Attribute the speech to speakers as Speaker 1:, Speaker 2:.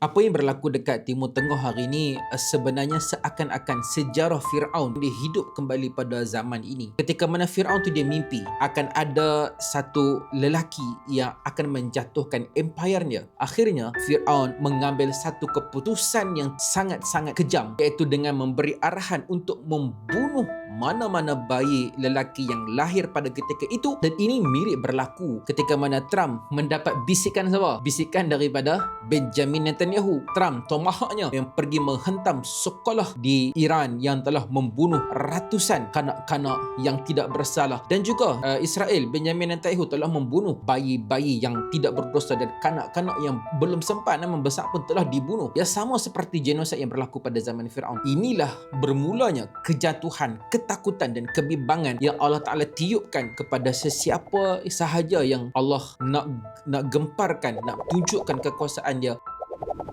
Speaker 1: Apa yang berlaku dekat Timur Tengah hari ini sebenarnya seakan-akan sejarah Firaun dia hidup kembali pada zaman ini. Ketika mana Firaun tu dia mimpi akan ada satu lelaki yang akan menjatuhkan empire-nya. Akhirnya Firaun mengambil satu keputusan yang sangat-sangat kejam, iaitu dengan memberi arahan untuk membunuh mana-mana bayi lelaki yang lahir pada ketika itu. Dan ini mirip berlaku ketika mana Trump mendapat bisikan siapa? Bisikan daripada Benjamin Netanyahu. Trump tomahawknya yang pergi menghentam sekolah di Iran yang telah membunuh ratusan kanak-kanak yang tidak bersalah. Dan juga Israel, Benjamin Netanyahu telah membunuh bayi-bayi yang tidak berdosa dan kanak-kanak yang belum sempat membesar pun telah dibunuh. Ya, sama seperti genosid yang berlaku pada zaman Firaun. Inilah bermulanya kejatuhan, ketakutan dan kebimbangan yang Allah Ta'ala tiupkan kepada sesiapa sahaja yang Allah nak gemparkan, nak tunjukkan kekuasaan dia.